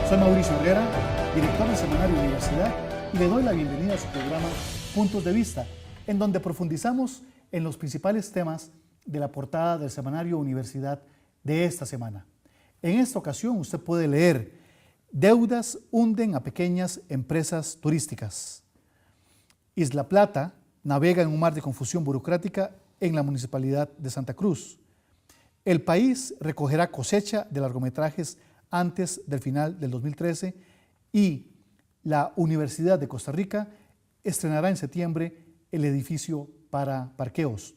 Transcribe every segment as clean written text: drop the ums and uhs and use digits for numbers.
Soy Mauricio Herrera, director del Semanario Universidad, y le doy la bienvenida a su programa Puntos de Vista, en donde profundizamos en los principales temas de la portada del Semanario Universidad de esta semana. En esta ocasión usted puede leer: deudas hunden a pequeñas empresas turísticas. Isla Plata navega en un mar de confusión burocrática en la Municipalidad de Santa Cruz. El país recogerá cosecha de largometrajes antes del final del 2013 y la Universidad de Costa Rica estrenará en septiembre el edificio para parqueos.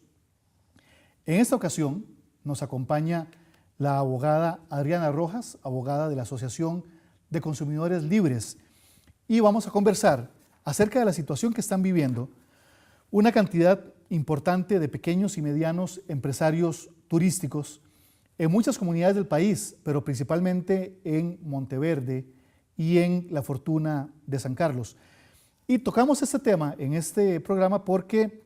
En esta ocasión nos acompaña la abogada Adriana Rojas, abogada de la Asociación de Consumidores Libres, y vamos a conversar acerca de la situación que están viviendo una cantidad importante de pequeños y medianos empresarios turísticos en muchas comunidades del país, pero principalmente en Monteverde y en La Fortuna de San Carlos. Y tocamos este tema en este programa porque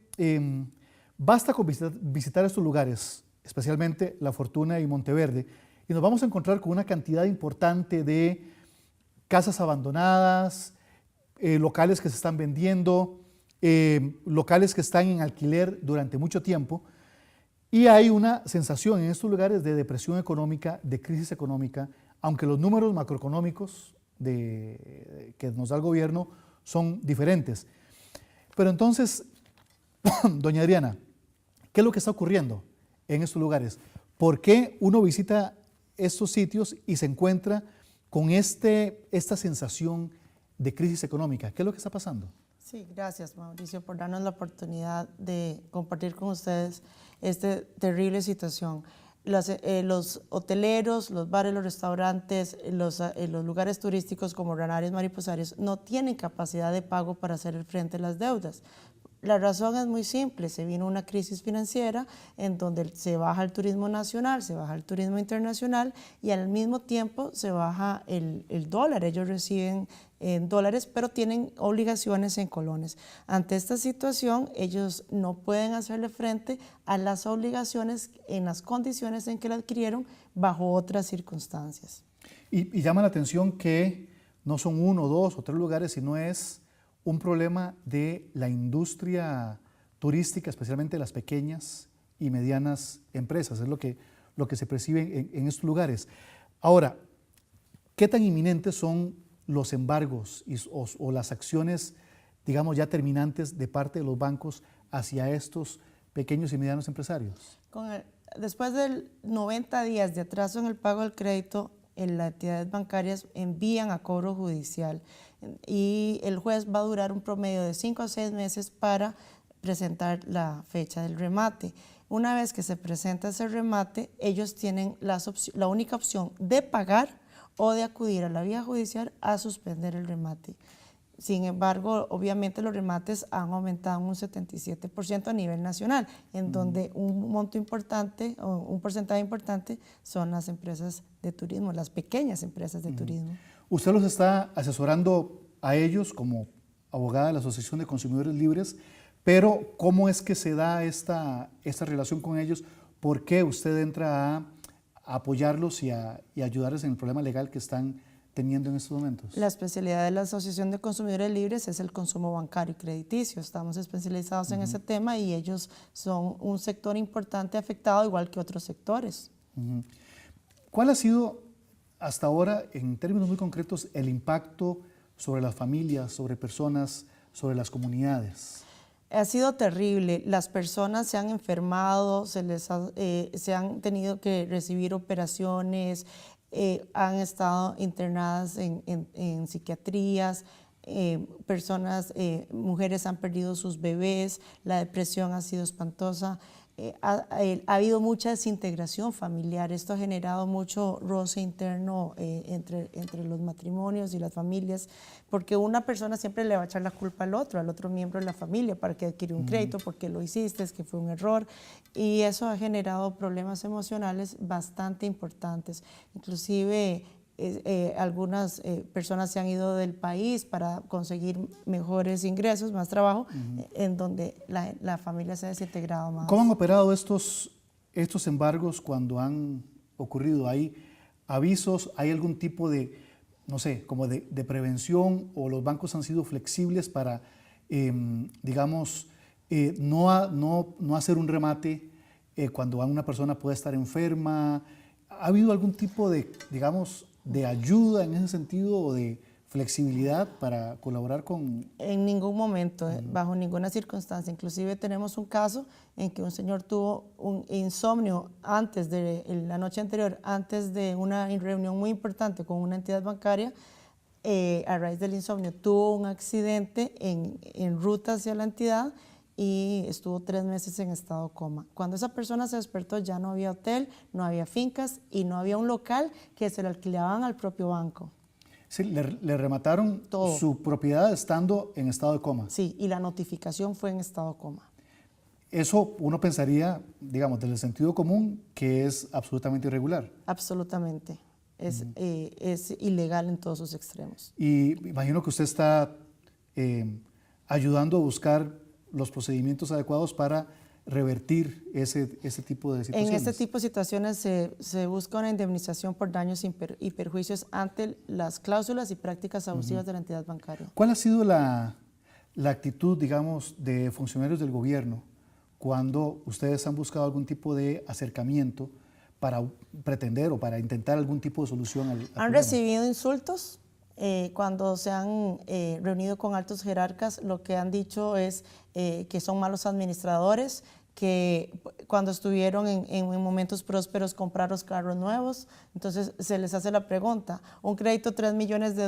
basta con visitar estos lugares, especialmente La Fortuna y Monteverde, y nos vamos a encontrar con una cantidad importante de casas abandonadas, locales que se están vendiendo, locales que están en alquiler durante mucho tiempo, y hay una sensación en estos lugares de depresión económica, de crisis económica, aunque los números macroeconómicos que nos da el gobierno son diferentes. Pero entonces, doña Adriana, ¿qué es lo que está ocurriendo en estos lugares? ¿Por qué uno visita estos sitios y se encuentra con esta sensación de crisis económica? ¿Qué es lo que está pasando? Sí, gracias Mauricio por darnos la oportunidad de compartir con ustedes esta terrible situación. Los hoteleros, los bares, los restaurantes, los lugares turísticos como Ranarios, Mariposarios no tienen capacidad de pago para hacer frente a las deudas. La razón es muy simple: se vino una crisis financiera en donde se baja el turismo nacional, se baja el turismo internacional y al mismo tiempo se baja el dólar. Ellos reciben en dólares, pero tienen obligaciones en colones. Ante esta situación, ellos no pueden hacerle frente a las obligaciones en las condiciones en que la adquirieron bajo otras circunstancias. Y llama la atención que no son uno, dos o tres lugares, sino es un problema de la industria turística, especialmente las pequeñas y medianas empresas. Es lo que se percibe en estos lugares. Ahora, ¿qué tan inminentes son los embargos o las acciones, digamos, ya terminantes de parte de los bancos hacia estos pequeños y medianos empresarios? Después de 90 días de atraso en el pago del crédito, las entidades bancarias envían a cobro judicial y el juez va a durar un promedio de 5 a 6 meses para presentar la fecha del remate. Una vez que se presenta ese remate, ellos tienen la única opción de pagar o de acudir a la vía judicial a suspender el remate. Sin embargo, obviamente los remates han aumentado un 77% a nivel nacional, en donde un monto importante o un porcentaje importante son las empresas de turismo, las pequeñas empresas de turismo. Usted los está asesorando a ellos como abogada de la Asociación de Consumidores Libres, pero ¿cómo es que se da esta relación con ellos? ¿Por qué usted entra a apoyarlos y ayudarles en el problema legal que están teniendo en estos momentos? La especialidad de la Asociación de Consumidores Libres es el consumo bancario y crediticio. Estamos especializados en ese tema y ellos son un sector importante afectado igual que otros sectores. ¿Cuál ha sido hasta ahora, en términos muy concretos, el impacto sobre las familias, sobre personas, sobre las comunidades? Ha sido terrible. Las personas se han enfermado, se han tenido que recibir operaciones, han estado internadas en psiquiatrías, mujeres han perdido sus bebés, la depresión ha sido espantosa. Ha habido mucha desintegración familiar. Esto ha generado mucho roce interno entre los matrimonios y las familias, porque una persona siempre le va a echar la culpa al otro miembro de la familia, para que adquirió un crédito, porque lo hiciste, es que fue un error, y eso ha generado problemas emocionales bastante importantes. Inclusive algunas personas se han ido del país para conseguir mejores ingresos, más trabajo, en donde la familia se ha desintegrado más. ¿Cómo han operado estos embargos cuando han ocurrido? ¿Hay avisos? ¿Hay algún tipo de no sé, como de prevención, o los bancos han sido flexibles para, digamos, no hacer un remate cuando una persona puede estar enferma? ¿Ha habido algún tipo de, digamos, de ayuda en ese sentido o de flexibilidad para colaborar con...? En ningún momento, bajo ninguna circunstancia. Inclusive tenemos un caso en que un señor tuvo un insomnio la noche anterior, antes de una reunión muy importante con una entidad bancaria. A raíz del insomnio tuvo un accidente en ruta hacia la entidad y estuvo 3 meses en estado coma. Cuando esa persona se despertó, ya no había hotel, no había fincas y no había un local que se le alquilaban al propio banco. Sí, le remataron todo. Su propiedad estando en estado de coma. Sí, y la notificación fue en estado coma. Eso uno pensaría, digamos, desde el sentido común, que es absolutamente irregular. Absolutamente. Es ilegal en todos sus extremos. Y imagino que usted está ayudando a buscar los procedimientos adecuados para revertir ese tipo de situaciones. En este tipo de situaciones se busca una indemnización por daños y perjuicios ante las cláusulas y prácticas abusivas de la entidad bancaria. ¿Cuál ha sido la actitud, digamos, de funcionarios del gobierno cuando ustedes han buscado algún tipo de acercamiento para pretender o para intentar algún tipo de solución al problema? Han recibido insultos. Cuando se han reunido con altos jerarcas, lo que han dicho es que son malos administradores, que cuando estuvieron en momentos prósperos compraron carros nuevos. Entonces se les hace la pregunta: un crédito de $3 millones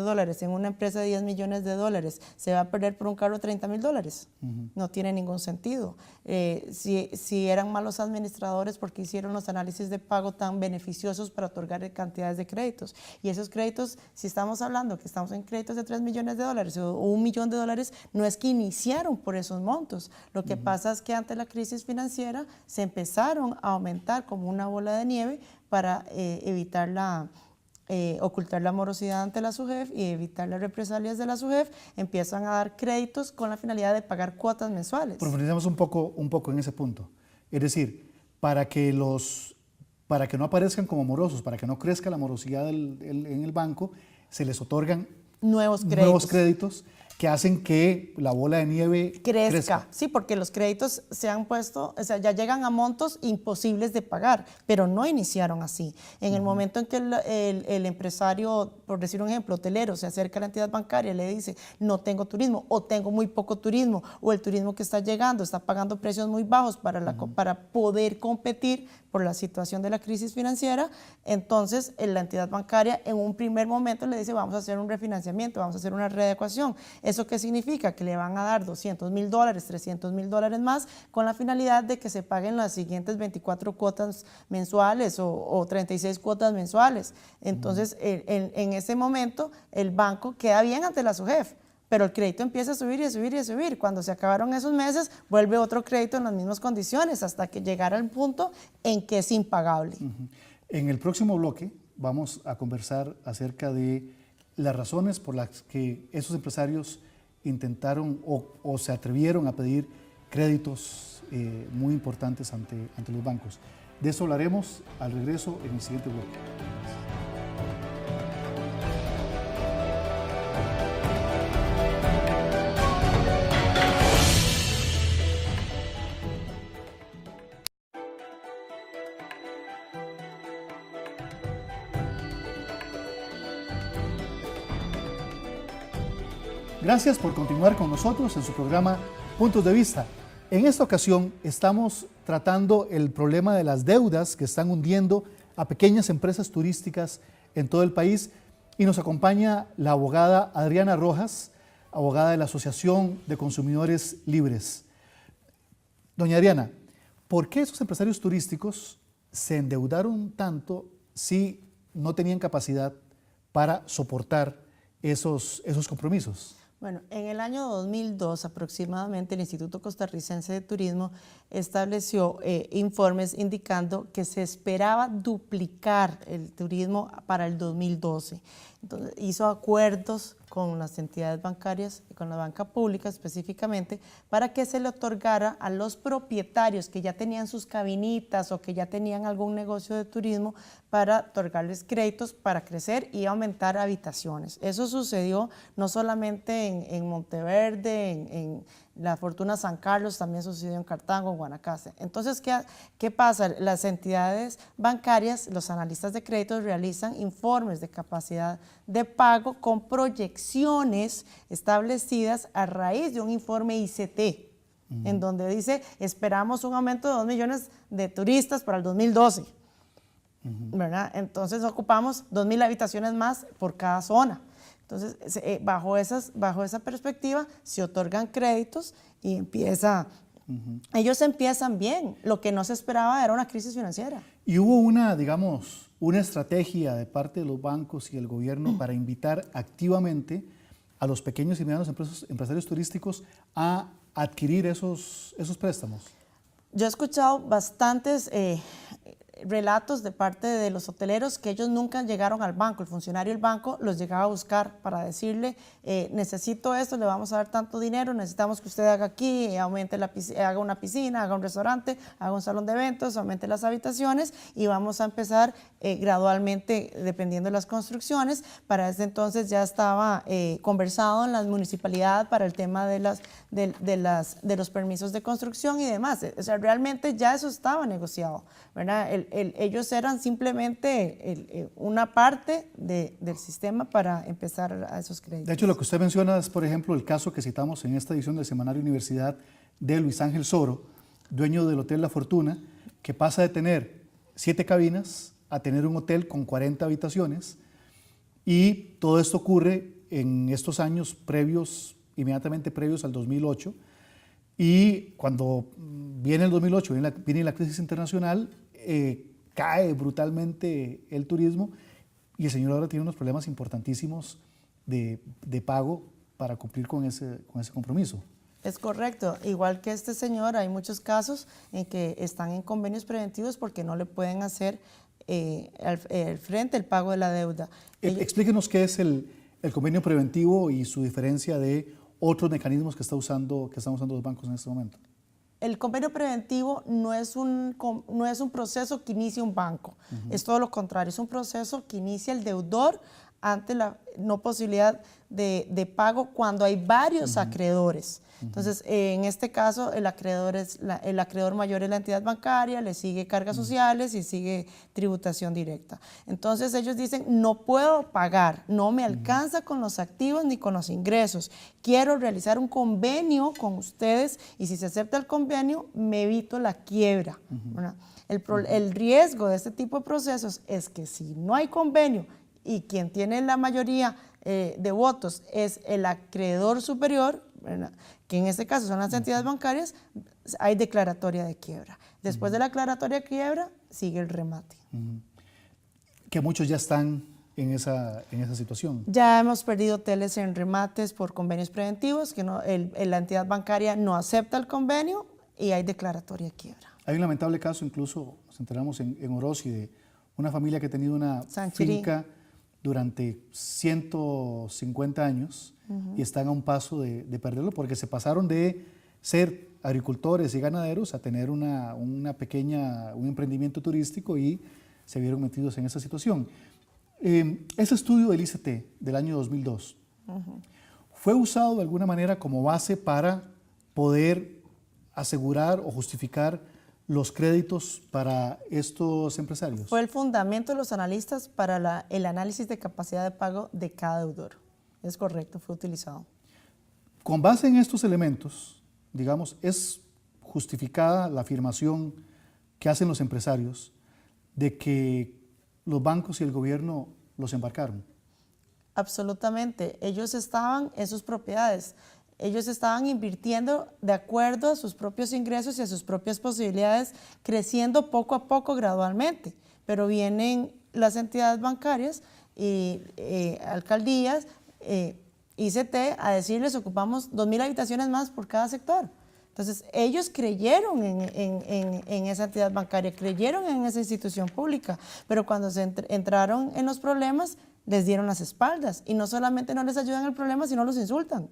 en una empresa de $10 millones, ¿se va a perder por un carro de $30,000? No tiene ningún sentido. Si eran malos administradores, ¿por qué hicieron los análisis de pago tan beneficiosos para otorgar cantidades de créditos? Y esos créditos, si estamos hablando que estamos en créditos de $3 millones o $1 millón, no es que iniciaron por esos montos. Lo que pasa es que ante la crisis financiera se empezaron a aumentar como una bola de nieve para evitar ocultar la morosidad ante la SUGEF y evitar las represalias de la SUGEF. Empiezan a dar créditos con la finalidad de pagar cuotas mensuales. Profundicemos un poco en ese punto. Es decir, para que no aparezcan como morosos, para que no crezca la morosidad en el banco, se les otorgan nuevos créditos que hacen que la bola de nieve crezca. Sí, porque los créditos se han puesto, o sea, ya llegan a montos imposibles de pagar, pero no iniciaron así. En el momento en que el empresario, por decir un ejemplo, hotelero, se acerca a la entidad bancaria y le dice: no tengo turismo, o tengo muy poco turismo, o el turismo que está llegando está pagando precios muy bajos para poder competir por la situación de la crisis financiera, entonces la entidad bancaria en un primer momento le dice: vamos a hacer un refinanciamiento, vamos a hacer una readecuación. ¿Eso qué significa? Que le van a dar $200,000, $300,000 más, con la finalidad de que se paguen las siguientes 24 cuotas mensuales o 36 cuotas mensuales. Entonces, en ese momento, el banco queda bien ante la SUGEF, pero el crédito empieza a subir y a subir y a subir. Cuando se acabaron esos meses, vuelve otro crédito en las mismas condiciones, hasta que llegara al punto en que es impagable. En el próximo bloque vamos a conversar acerca de las razones por las que esos empresarios intentaron o se atrevieron a pedir créditos muy importantes ante los bancos. De eso hablaremos al regreso en el siguiente bloque. Gracias por continuar con nosotros en su programa Puntos de Vista. En esta ocasión estamos tratando el problema de las deudas que están hundiendo a pequeñas empresas turísticas en todo el país, y nos acompaña la abogada Adriana Rojas, abogada de la Asociación de Consumidores Libres. Doña Adriana, ¿por qué esos empresarios turísticos se endeudaron tanto si no tenían capacidad para soportar esos compromisos? Bueno, en el año 2002 aproximadamente el Instituto Costarricense de Turismo estableció informes indicando que se esperaba duplicar el turismo para el 2012. Entonces hizo acuerdos con las entidades bancarias, con la banca pública específicamente, para que se le otorgara a los propietarios que ya tenían sus cabinitas o que ya tenían algún negocio de turismo, para otorgarles créditos para crecer y aumentar habitaciones. Eso sucedió no solamente en Monteverde, en la Fortuna San Carlos, también sucedió en Cartago, en Guanacaste. Entonces, ¿qué pasa? Las entidades bancarias, los analistas de créditos realizan informes de capacidad de pago con proyecciones establecidas a raíz de un informe ICT, en donde dice, esperamos un aumento de 2 millones de turistas para el 2012. ¿Verdad? Entonces ocupamos 2.000 habitaciones más por cada zona. Entonces, bajo esa perspectiva, se otorgan créditos y ellos empiezan bien. Lo que no se esperaba era una crisis financiera. Y hubo una estrategia de parte de los bancos y el gobierno para invitar activamente a los pequeños y medianos empresarios turísticos a adquirir esos préstamos. Yo he escuchado bastantes relatos de parte de los hoteleros que ellos nunca llegaron al banco. El funcionario del banco los llegaba a buscar para decirle, necesito esto, le vamos a dar tanto dinero, necesitamos que usted haga aquí, haga una piscina, haga un restaurante, haga un salón de eventos, aumente las habitaciones y vamos a empezar gradualmente, dependiendo de las construcciones. Para ese entonces ya estaba conversado en la municipalidad para el tema de los permisos de construcción y demás. O sea, realmente ya eso estaba negociado, ¿verdad? Ellos eran simplemente una parte del sistema para empezar a esos créditos. De hecho, lo que usted menciona es, por ejemplo, el caso que citamos en esta edición del Semanario Universidad de Luis Ángel Soro, dueño del Hotel La Fortuna, que pasa de tener 7 cabinas a tener un hotel con 40 habitaciones, y todo esto ocurre en estos años inmediatamente previos al 2008, y cuando viene el 2008, viene la crisis internacional, cae brutalmente el turismo y el señor ahora tiene unos problemas importantísimos de pago para cumplir con ese compromiso. Es correcto. Igual que este señor, hay muchos casos en que están en convenios preventivos porque no le pueden hacer al frente el pago de la deuda. Explíquenos qué es el convenio preventivo y su diferencia de otros mecanismos que están usando los bancos en este momento. El convenio preventivo no es un proceso que inicia un banco, es todo lo contrario, es un proceso que inicia el deudor ante la no posibilidad de pago cuando hay varios acreedores. Entonces, en este caso, el acreedor mayor es la entidad bancaria, le sigue cargas sociales y sigue tributación directa. Entonces, ellos dicen, no puedo pagar, no me alcanza con los activos ni con los ingresos. Quiero realizar un convenio con ustedes y si se acepta el convenio, me evito la quiebra. El riesgo de este tipo de procesos es que si no hay convenio y quien tiene la mayoría de votos es el acreedor superior, ¿verdad?, que en este caso son las entidades bancarias, hay declaratoria de quiebra. Después de la declaratoria de quiebra, sigue el remate. Que muchos ya están en esa situación. Ya hemos perdido hoteles en remates por convenios preventivos, que la entidad bancaria no acepta el convenio y hay declaratoria de quiebra. Hay un lamentable caso, incluso nos enteramos en Orosi, de una familia que ha tenido una finca durante 150 años y están a un paso de perderlo porque se pasaron de ser agricultores y ganaderos a tener un emprendimiento turístico y se vieron metidos en esa situación. Ese estudio del ICT del año 2002 fue usado de alguna manera como base para poder asegurar o justificar los créditos para estos empresarios. Fue el fundamento de los analistas para el análisis de capacidad de pago de cada deudor. Es correcto, fue utilizado. Con base en estos elementos, digamos, es justificada la afirmación que hacen los empresarios de que los bancos y el gobierno los embarcaron. Absolutamente. Ellos estaban en sus propiedades. Ellos estaban invirtiendo de acuerdo a sus propios ingresos y a sus propias posibilidades, creciendo poco a poco, gradualmente. Pero vienen las entidades bancarias y alcaldías, ICT, a decirles ocupamos 2.000 habitaciones más por cada sector. Entonces, ellos creyeron en esa entidad bancaria, creyeron en esa institución pública, pero cuando se entraron en los problemas, les dieron las espaldas y no solamente no les ayudan al problema, sino los insultan.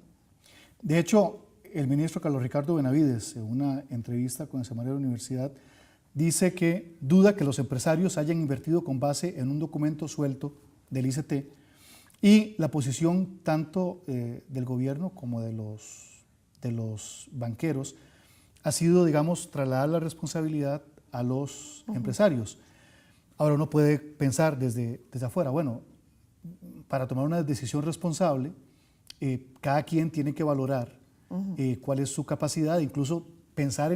De hecho, el ministro Carlos Ricardo Benavides, en una entrevista con el Semanario de la Universidad, dice que duda que los empresarios hayan invertido con base en un documento suelto del ICT y la posición tanto del gobierno como de los banqueros ha sido, digamos, trasladar la responsabilidad a los empresarios. Ahora uno puede pensar desde afuera, bueno, para tomar una decisión responsable, cada quien tiene que valorar cuál es su capacidad, incluso pensar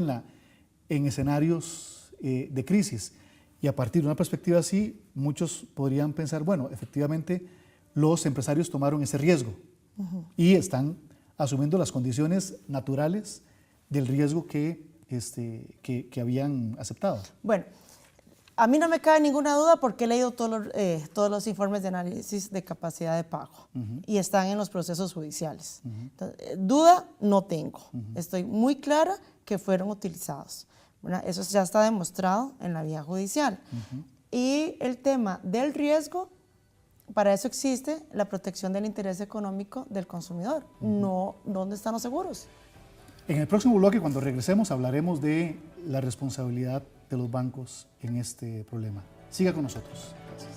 en escenarios de crisis. Y a partir de una perspectiva así, muchos podrían pensar, bueno, efectivamente los empresarios tomaron ese riesgo y están asumiendo las condiciones naturales del riesgo que habían aceptado. Bueno, a mí no me cabe ninguna duda porque he leído todos los informes de análisis de capacidad de pago y están en los procesos judiciales. Entonces, duda no tengo. Estoy muy clara que fueron utilizados. ¿Verdad? Eso ya está demostrado en la vía judicial. Y el tema del riesgo, para eso existe la protección del interés económico del consumidor. No, ¿dónde están los seguros? En el próximo bloque, cuando regresemos, hablaremos de la responsabilidad de los bancos en este problema. Siga con nosotros. Gracias.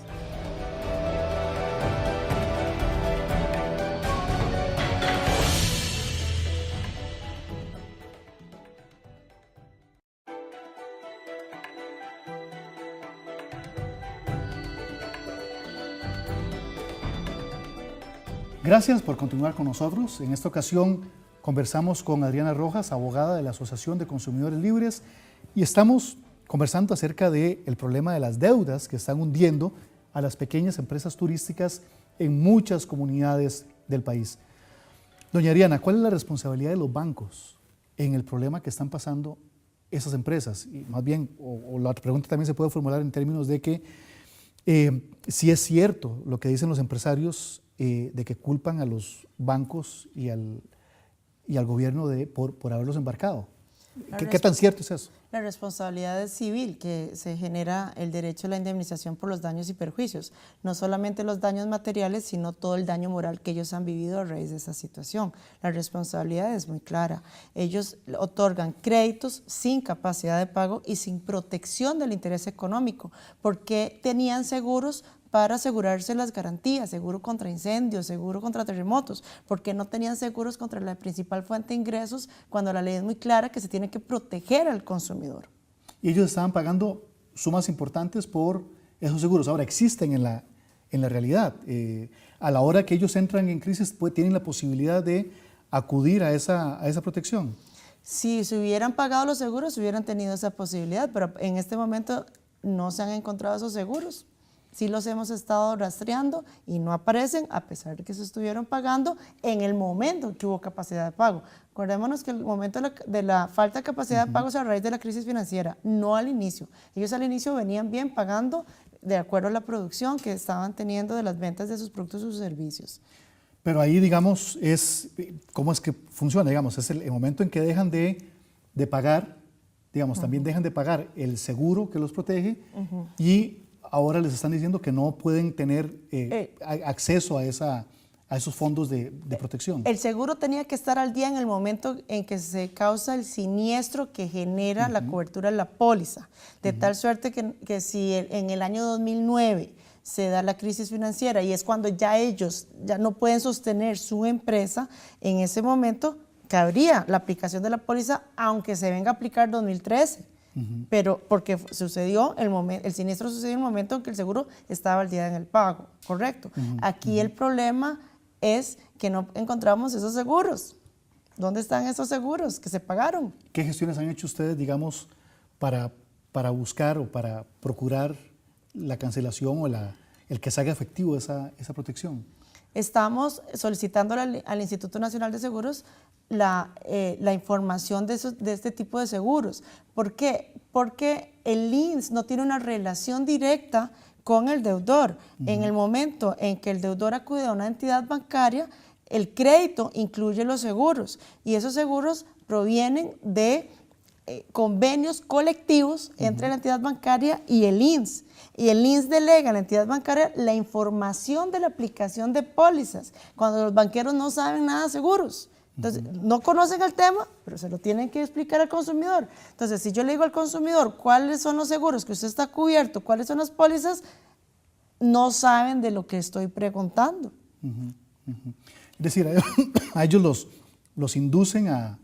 Gracias por continuar con nosotros. En esta ocasión conversamos con Adriana Rojas, abogada de la Asociación de Consumidores Libres, y estamos conversando acerca del problema de las deudas que están hundiendo a las pequeñas empresas turísticas en muchas comunidades del país. Doña Adriana, ¿cuál es la responsabilidad de los bancos en el problema que están pasando esas empresas? Y más bien, o la pregunta también se puede formular en términos de que si es cierto lo que dicen los empresarios de que culpan a los bancos y al gobierno por haberlos embarcado. ¿Qué tan cierto es eso? La responsabilidad es civil, que se genera el derecho a la indemnización por los daños y perjuicios. No solamente los daños materiales, sino todo el daño moral que ellos han vivido a raíz de esa situación. La responsabilidad es muy clara. Ellos otorgan créditos sin capacidad de pago y sin protección del interés económico, porque tenían seguros para asegurarse las garantías, seguro contra incendios, seguro contra terremotos, porque no tenían seguros contra la principal fuente de ingresos cuando la ley es muy clara que se tiene que proteger al consumidor. Y ellos estaban pagando sumas importantes por esos seguros. Ahora, existen en la realidad. A la hora que ellos entran en crisis, pues, tienen la posibilidad de acudir a esa protección. Si se hubieran pagado los seguros, hubieran tenido esa posibilidad, pero en este momento no se han encontrado esos seguros. Sí los hemos estado rastreando y no aparecen, a pesar de que se estuvieron pagando en el momento que hubo capacidad de pago. Acordémonos que el momento de la falta de capacidad de pago es a raíz de la crisis financiera, no al inicio. Ellos al inicio venían bien pagando de acuerdo a la producción que estaban teniendo de las ventas de sus productos y sus servicios. Pero ahí, digamos, ¿cómo es que funciona? Digamos, es el momento en que dejan de pagar, digamos, también dejan de pagar el seguro que los protege y ahora les están diciendo que no pueden tener acceso a esos fondos de protección. El seguro tenía que estar al día en el momento en que se causa el siniestro que genera la cobertura de la póliza, de tal suerte que si en el año 2009 se da la crisis financiera y es cuando ya ellos ya no pueden sostener su empresa, en ese momento cabría la aplicación de la póliza, aunque se venga a aplicar 2013. Pero porque sucedió el siniestro sucedió en el momento en que el seguro estaba al día en el pago, ¿correcto? Aquí el problema es que no encontramos esos seguros. ¿Dónde están esos seguros que se pagaron? ¿Qué gestiones han hecho ustedes, digamos, para buscar o para procurar la cancelación o el que se haga efectivo esa protección? Estamos solicitando al Instituto Nacional de Seguros la información de este tipo de seguros. ¿Por qué? Porque el INSS no tiene una relación directa con el deudor. En el momento en que el deudor acude a una entidad bancaria, el crédito incluye los seguros y esos seguros provienen de convenios colectivos entre la entidad bancaria y el INS. Y el INS delega a la entidad bancaria la información de la aplicación de pólizas, cuando los banqueros no saben nada de seguros. Entonces, no conocen el tema, pero se lo tienen que explicar al consumidor. Entonces, si yo le digo al consumidor cuáles son los seguros que usted está cubierto, cuáles son las pólizas, no saben de lo que estoy preguntando. Es decir, a ellos los inducen a,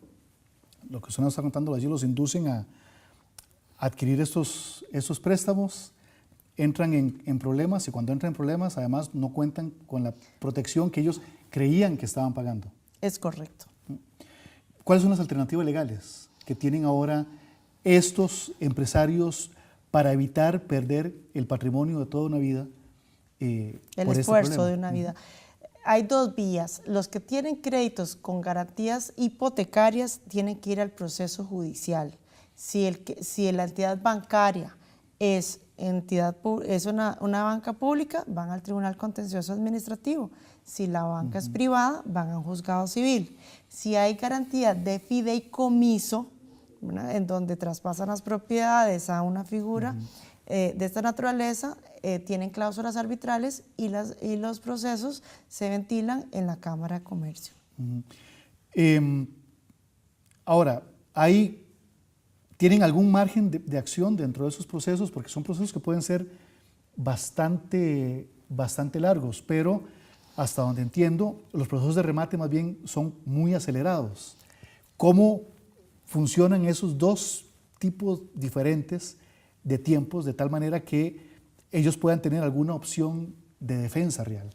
lo que usted nos está contando, ellos los inducen a adquirir estos préstamos, entran en problemas, y cuando entran en problemas, además no cuentan con la protección que ellos creían que estaban pagando. Es correcto. ¿Cuáles son las alternativas legales que tienen ahora estos empresarios para evitar perder el patrimonio de toda una vida? El esfuerzo de una vida. Hay dos vías. Los que tienen créditos con garantías hipotecarias tienen que ir al proceso judicial. Si la entidad bancaria es una banca pública, van al Tribunal Contencioso Administrativo. Si la banca es privada, van a un juzgado civil. Si hay garantía de fideicomiso, ¿verdad?, en donde traspasan las propiedades a una figura de esta naturaleza, tienen cláusulas arbitrales y los procesos se ventilan en la Cámara de Comercio. Ahora, ¿tienen algún margen de acción dentro de esos procesos? Porque son procesos que pueden ser bastante largos, pero hasta donde entiendo, los procesos de remate más bien son muy acelerados. ¿Cómo funcionan esos dos tipos diferentes de tiempos de tal manera que ellos puedan tener alguna opción de defensa real?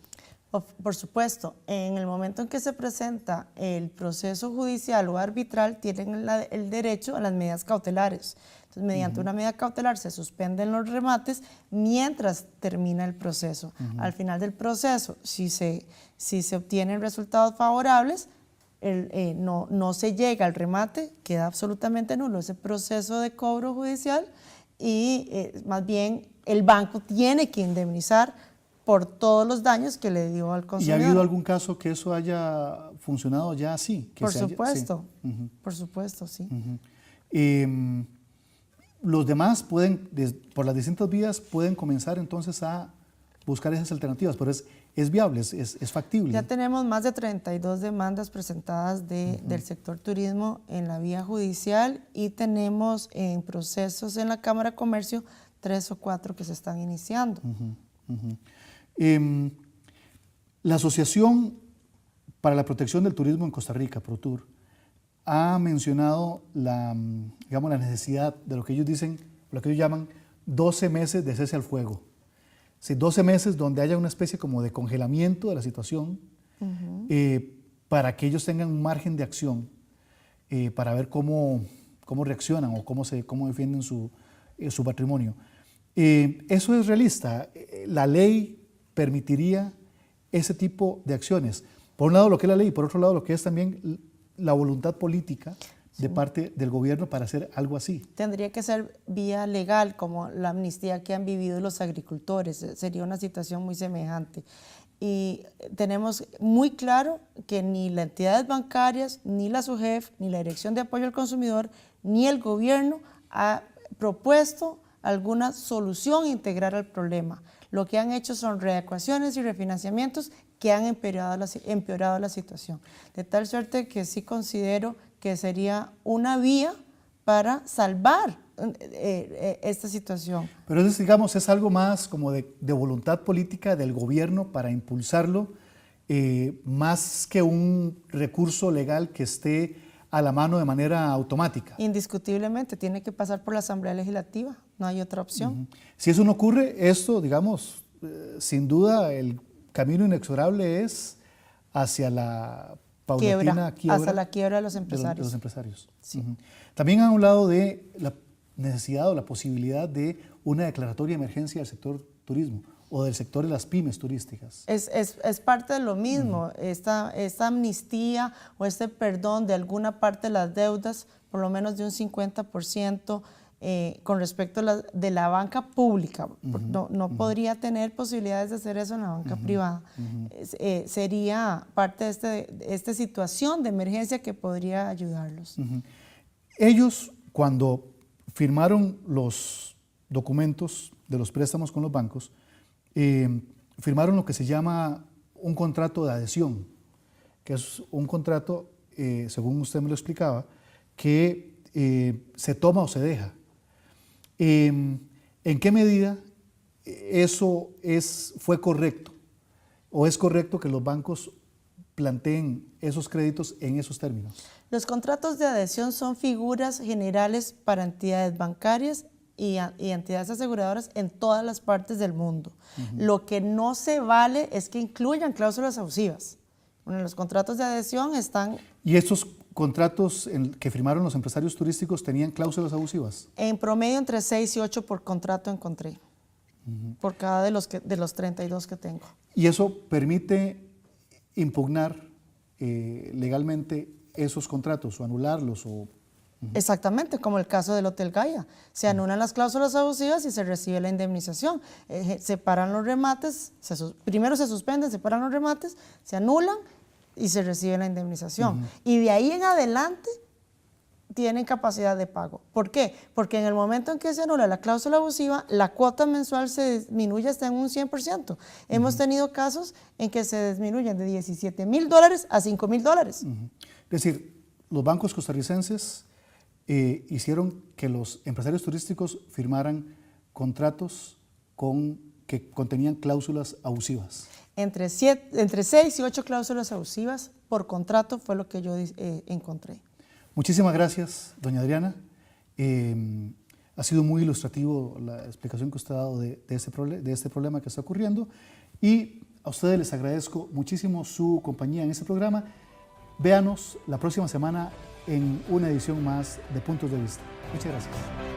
Por supuesto, en el momento en que se presenta el proceso judicial o arbitral, tienen el derecho a las medidas cautelares. Entonces, mediante una medida cautelar se suspenden los remates mientras termina el proceso. Al final del proceso, si se obtienen resultados favorables, no se llega al remate, queda absolutamente nulo ese proceso de cobro judicial y más bien el banco tiene que indemnizar por todos los daños que le dio al consumidor. ¿Y ha habido algún caso que eso haya funcionado ya así? Por supuesto, por supuesto, sí. Los demás pueden, por las distintas vías, pueden comenzar entonces a buscar esas alternativas, pero es viable, es factible. Ya tenemos más de 32 demandas presentadas del sector turismo en la vía judicial y tenemos en procesos en la Cámara de Comercio 3 o 4 que se están iniciando. La Asociación para la Protección del Turismo en Costa Rica, ProTur, ha mencionado la necesidad de lo que ellos dicen, lo que ellos llaman 12 meses de cese al fuego. Sí, 12 meses donde haya una especie como de congelamiento de la situación para que ellos tengan un margen de acción para ver cómo reaccionan o cómo defienden su patrimonio. ¿Eso es realista? ¿La ley permitiría ese tipo de acciones? Por un lado lo que es la ley y por otro lado lo que es también la voluntad política de parte del gobierno para hacer algo así. Tendría que ser vía legal, como la amnistía que han vivido los agricultores. Sería una situación muy semejante. Y tenemos muy claro que ni las entidades bancarias, ni la SUGEF, ni la Dirección de Apoyo al Consumidor, ni el gobierno ha propuesto alguna solución integral al problema. Lo que han hecho son readecuaciones y refinanciamientos que han empeorado la situación. De tal suerte que sí considero que sería una vía para salvar esta situación. Pero eso, digamos, es algo más como de voluntad política del gobierno para impulsarlo, más que un recurso legal que esté a la mano de manera automática. Indiscutiblemente, tiene que pasar por la Asamblea Legislativa, no hay otra opción. Si eso no ocurre, esto, digamos, sin duda el camino inexorable es hacia la paulatina quiebra, hasta la quiebra de los empresarios. De los empresarios. Sí. También han hablado de la necesidad o la posibilidad de una declaratoria de emergencia del sector turismo o del sector de las pymes turísticas. Es parte de lo mismo, esta amnistía o este perdón de alguna parte de las deudas, por lo menos de un 50%, con respecto a de la banca pública. No podría tener posibilidades de hacer eso en la banca privada. Sería parte de esta situación de emergencia que podría ayudarlos. Ellos cuando firmaron los documentos de los préstamos con los bancos, firmaron lo que se llama un contrato de adhesión, que es un contrato, según usted me lo explicaba, que se toma o se deja. ¿En qué medida eso fue correcto? ¿O es correcto que los bancos planteen esos créditos en esos términos? Los contratos de adhesión son figuras generales para entidades bancarias y entidades aseguradoras en todas las partes del mundo. Lo que no se vale es que incluyan cláusulas abusivas. Bueno, los contratos de adhesión están... ¿Y estos contratos que firmaron los empresarios turísticos tenían cláusulas abusivas? En promedio entre 6 y 8 por contrato encontré, por cada de los 32 que tengo. ¿Y eso permite impugnar legalmente esos contratos o anularlos? Exactamente, como el caso del Hotel Gaia. Se anulan las cláusulas abusivas y se recibe la indemnización. Se paran los remates, primero se suspenden, se paran los remates, se anulan y se recibe la indemnización. Y de ahí en adelante tienen capacidad de pago. ¿Por qué? Porque en el momento en que se anula la cláusula abusiva, la cuota mensual se disminuye hasta en un 100%. Hemos tenido casos en que se disminuyen de $17,000 a $5,000. Es decir, los bancos costarricenses hicieron que los empresarios turísticos firmaran contratos que contenían cláusulas abusivas. Entre 6 y 8 cláusulas abusivas por contrato fue lo que yo encontré. Muchísimas gracias, doña Adriana. Ha sido muy ilustrativo la explicación que usted ha dado de este problema que está ocurriendo, y a ustedes les agradezco muchísimo su compañía en este programa. Véanos la próxima semana en una edición más de Puntos de Vista. Muchas gracias.